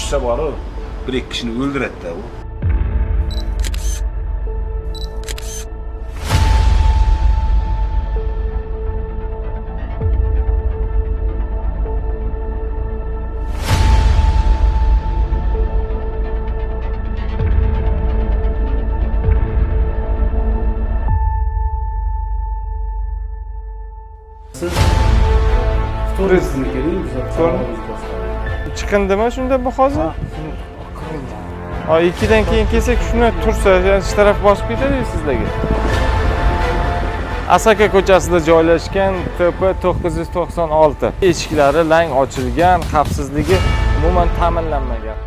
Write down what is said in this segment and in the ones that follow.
tushsa borib, bir-ikki kishini o'ldiradi-da u. Siz turizmnikini chiqindimi shunda bu hozir? Ha, 2dan keyin kelsak shuni tursa, shu taraf bosib ketadi sizlarga. Asaka ko'chasida joylashgan TP 996. Eshiklari lang ochilgan, xavfsizligi umuman ta'minlanmagan.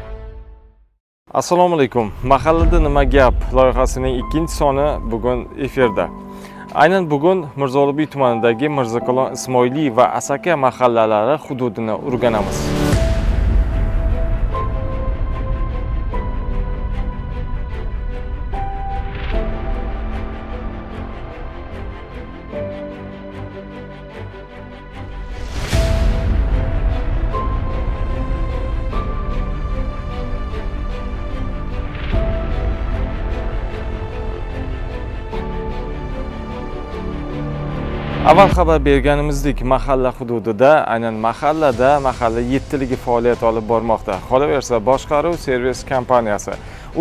Assalomu alaykum. Mahallada nima gap loyihasining 2-soni bugun efirda. Aynan bugun Mirzo-Ulug'bek tumanidagi Mirzakalon Ismoiliy va Asaka mahallalari hududini o'rganamiz. Avval xabar berganimizdek, mahalla hududida, aynan mahalla yettiligi faoliyat olib bormoqda. Qolaversa, boshqaruv servis kompaniyasi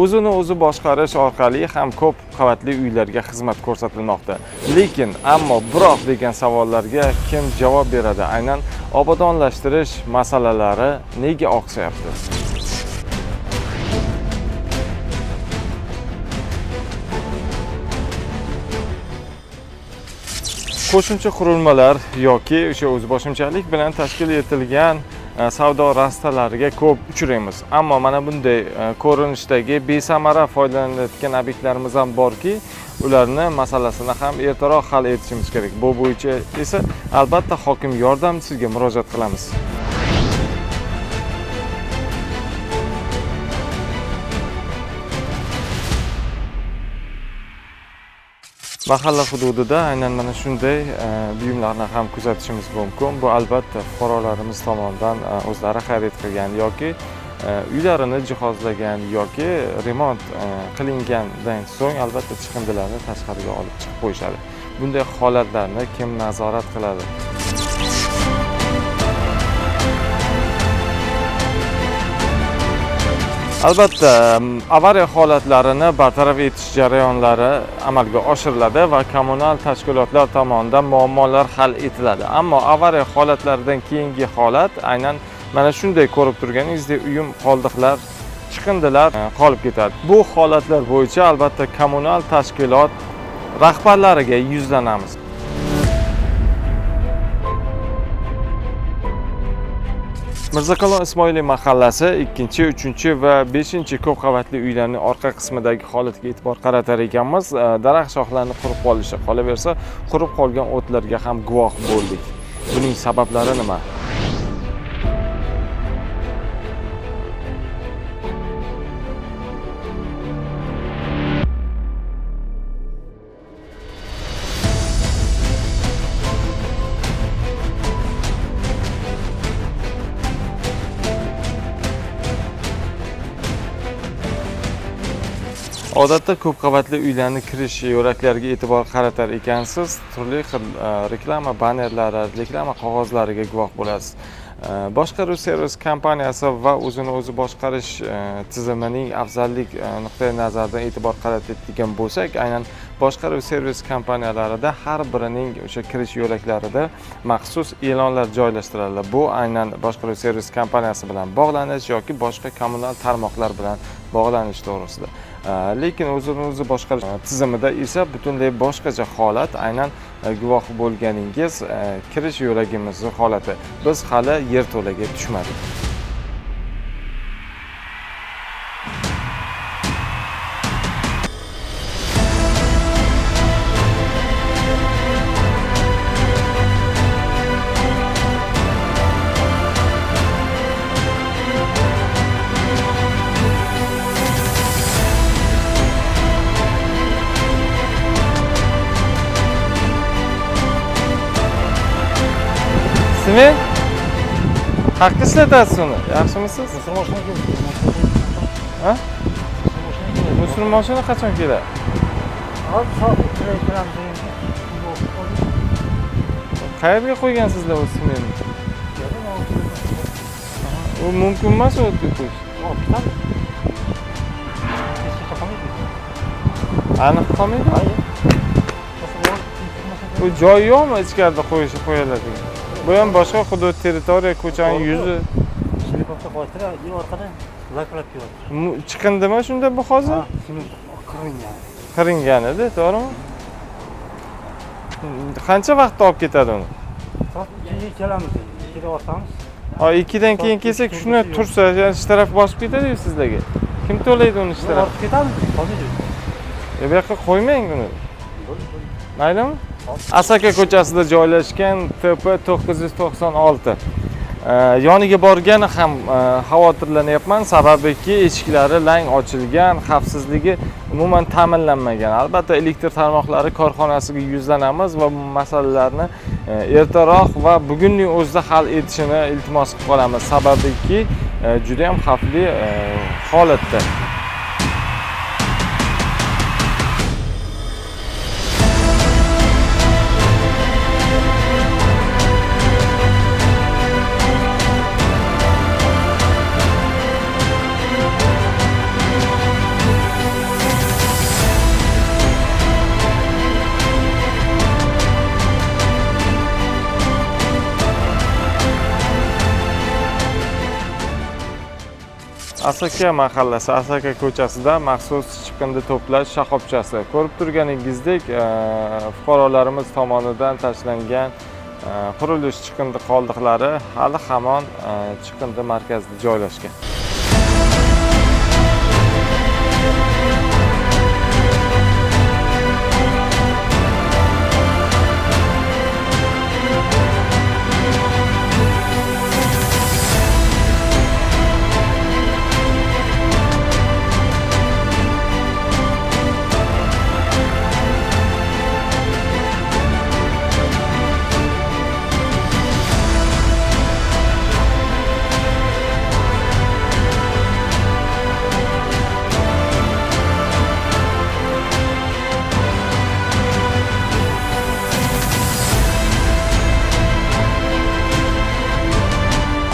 o'zini o'zi boshqarish orqali ham ko'p qavatli uylarga xizmat ko'rsatilmoqda. Lekin, ammo biroq degan savollarga kim javob beradi? Aynan obodonlashtirish masalalari nega oqsayapti? Qo'shimcha qurilmalar yoki o'sha o'zboshimchalik bilan tashkil etilgan savdo rastalariga ko'p uchraymiz. Ammo mana bunday ko'rinishdagi besamara foydalanilayotgan obyektlarimiz ham borki, ularni masalasini ham ertaroq hal etishimiz kerak. Bu bo'yicha esa albatta hokim yordamchisiga murojaat qilamiz. Mahalla hududida aynan mana shunday buyumlarni ham kuzatishimiz mumkin. Bu albatta fuqarolarimiz tomonidan o'zlari xarid qilgan yoki uylarini jihozlagan yoki remont qilingandan so'ng albatta chiqindilarni tashqariga olib chiqib qo'yishadi. Bunday holatlarni kim nazorat qiladi? Albatta, avariya holatlarini bartaraf etish jarayonlari amalga oshiriladi va kommunal tashkilotlar tomonidan muammolar hal etiladi. Ammo avariya holatlaridan keyingi holat aynan mana shunday ko'rib turganingizdek uyum qoldiqlar, chiqindilar qolib ketadi. Bu holatlar bo'yicha albatta kommunal tashkilot rahbarlariga yuzlanamiz. Mirzakalon Ismoiliy mahallasi 2, 3 va 5 ko'p qavatli uylarning orqa qismidagi holatiga e'tibor qaratar ekanmiz. Daraxt shoxlarini qurib qolishi, qolaversa, qurib qolgan o'tlarga ham guvoh bo'ldik. Buning sabablari nima? Odatda ko'p qavatli uylarning kirish yo'laklariga e'tibor qaratar ekansiz, turli xil reklama bannerlari, reklama qog'ozlariga guvoh bo'lasiz. Boshqaruv servis kompaniyasi va o'zini o'zi boshqarish tizimining afzallik nuqtai nazaridan e'tibor qaratadigan bo'lsak, aynan boshqaruv servis kompaniyalarida har birining o'sha kirish yo'laklarida maxsus e'lonlar joylashtiriladi. Bu aynan boshqaruv servis kompaniyasi bilan bog'lanish yoki boshqa kommunal tarmoqlar bilan bog'lanish to'g'risida. Lekin o'zini boshqarish tizimida esa butunlay boshqacha holat, aynan guvoh bo'lganingiz kirish yo'lagimizning holati. Biz hali yerto'laga tushmadik. Qayerga ishlatasiz uni? Yaxshimisiz? Musul mashina keldi. Ha? Musul mashina keldi. Musul mashina qachon keladi? Hozir soat 2 kelamiz endi. Qayerga qo'ygansizlar o'z smenni? U mumkin emas o'tga qo'yish. Aniq qolmaydi. U joyi yo'qmi ichkarida qo'yiladi? Bu ham boshqa hudud, territoriya, ko'chaning yuzi. Helikopter qo'ytirib, orqadan laklab keladi. Chiqindimi shunda bu hozir? Qiringan. Qiringan edi, to'g'rimi? Qancha vaqt olib ketadi uni? Soat 2 kelamiz endi. 2 da ortamiz. Ha, 2dan keyin kelsak, shuni tursa, yani ishtaraf bosib ketadi-ku sizlarga. Kim to'laydi uni ishtaraf? Ortib ketamiz. Qolmaydi. Bu yoqqa qo'ymang uni. Maylimi? Asaka ko'chasida joylashgan TP 996. Yoniga borgani ham xavotirlanyapman, sababiki eshiklari lang ochilgan, xavfsizligi umuman ta'minlanmagan. Albatta elektr tarmoqlari korxonasiga yuzlanamiz va bu masalalarni ertaroq va bugunning o'zida hal etishini iltimos qilib qolamiz, sababiki juda ham xavfli holatda. Asaka mahallasi, Asaka ko'chasida maxsus chiqindi to'plash shoxobchasi. Ko'rib turganingizdek, fuqarolarimiz tomonidan tashlangan qurilish chiqindi qoldiqlari hali hamon chiqindi markazida joylashgan.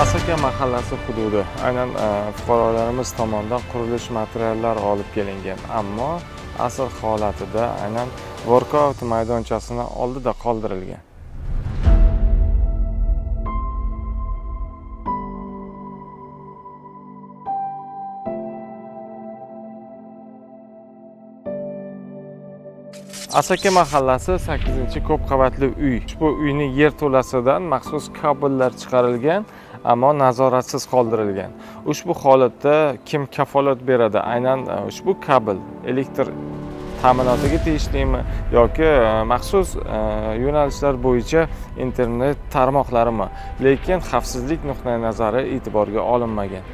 Asaka mahallasi hududi aynan fuqarolarimiz tomonidan qurilish materiallari olib kelingan, ammo asl holatida aynan workout maydonchasini oldida qoldirilgan. Asaka mahallasi 8-ko'p qavatli uy. Ushbu uyning yerto'lasidan maxsus kabellar chiqarilgan, ammo nazoratsiz qoldirilgan. Ushbu holatda kim kafolat beradi? Aynan ushbu kabel elektr ta'minotiga tegishlimi yoki maxsus yo'nalishlar bo'yicha internet tarmoqlarimi? Lekin xavfsizlik nuqtai nazari e'tiborga olinmagan.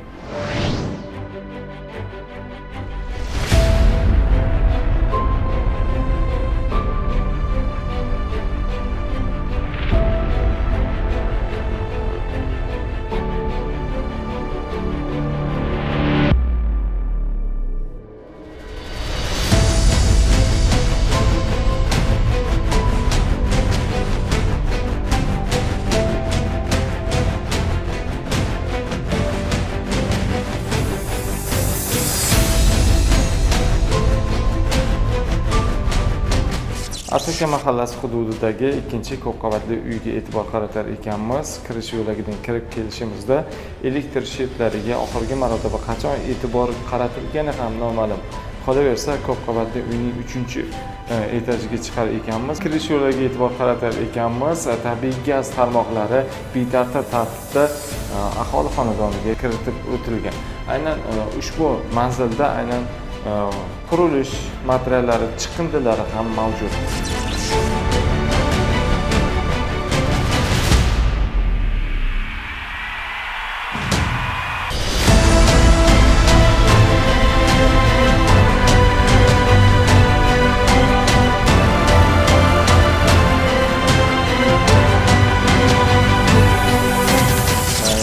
Asaka mahallasi hududidagi 2-ko'p qavatli uyga e'tibor qaratar ekanmiz. Kirish yo'lagidan kirib kelishimizda elektr shetlariga oxirgi marotaba qachon e'tibor qaratilgani ham noma'lum. Qolaversa, ko'p qavatli uyning 3-etajiga chiqar ekanmiz. Kirish yo'lagiga e'tibor qaratar ekanmiz. Tabiiy gaz tarmoqlari betartib tartibda aholi xonadoniga kiritib o'tilgan. Aynan ushbu manzilda aynan qurilish materiallari, chiqindilari ham mavjud.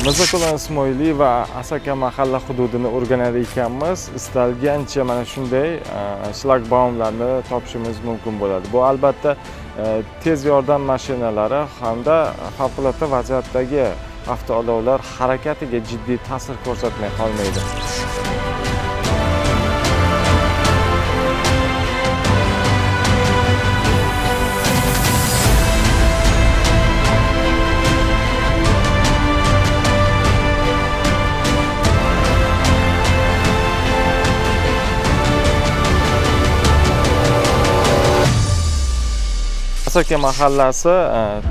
Mirzaqullon Ismoiliy va Asaka mahalla hududini o'rganar ekanmiz. Istalgancha mana shunday shlagbaumlarni topishimiz mumkin bo'ladi. Bu albatta tez yordam mashinalari hamda favqulodda vaziyatdagi avtoulovlar harakatiga jiddiy ta'sir ko'rsatmay qolmaydi. Asaka mahallasi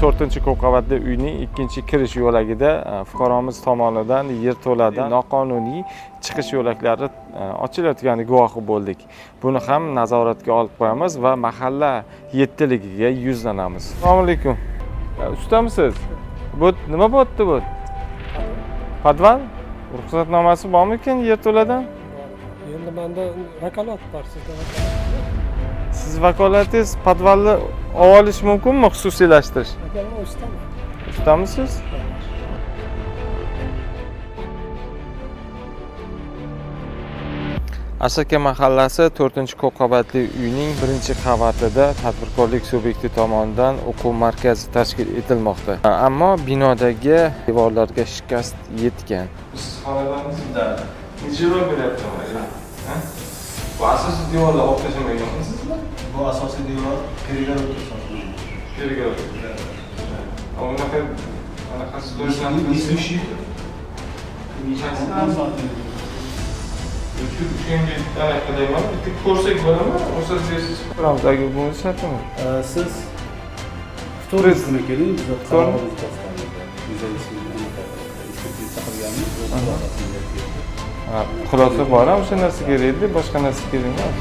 4-ko'p qavatli uyning 2-kirish yo'lagida fuqaromiz tomonidan yerto'ladan noqonuniy chiqish yo'laklari ochilayotganiga guvohi bo'ldik. Buni ham nazoratga olib qo'yamiz va mahalla yettiligiga yuzlanamiz. Assalomu alaykum. Ustamisiz? Bu nima bo'pti bu? Podval? Ruxsatnomasi bormikin yerto'ladan? Endi menda vakolat bor sizda. Siz vakolatingiz podvalni olib olish mumkinmi, xususiylashtirish? Vakolat ustami? Ustamisiz? Asaka mahallasi 4-ko'p qavatli uyning 1-qavatida tadbirkorlik subyekti tomonidan o'quv markazi tashkil etilmoqda. Ammo binodagi devorlarga shikast yetgan. Biz xonadonimizda necha yil bo'lyapti? Bu asosiy devorlar olib tashlamaganmisizmi? Bu asosiy devor perigar o'tib Perigar. Anaqasi qo'yishdan bitta ko'rsak bo'ladimi? O'rsatingiz programdagi bu shartmi? siz vtornik kuni keling, biz xulosa bor, o'sha narsa kerak edi, boshqa narsa kerak emas.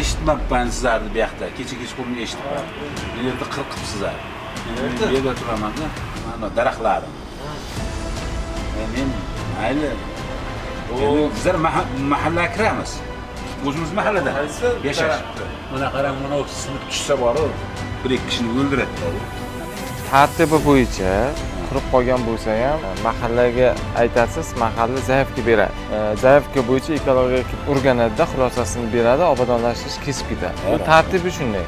eshitmabman sizlarni bu yoqda. Kecha-kechqurun eshitdim. Bu yerda qirqibsizlar. Bu yerda turaman-da. Mana daraxtlarim. Men mayli. Bizlar mahalla kiramiz. O'zimiz mahallada yashash. Mana qarang, mana sinib tushsa bor-ku, 1-2 kishini o'ldiradi. Tartibi bo'yicha qurib qolgan bo'lsa ham mahallaga aytasiz, mahalla zaifga beradi. Zaifga bo'yicha ekologik o'rganadi-da, xulosasini beradi, obodonlashtirish kesib ketadi. Bu tartibi shunday.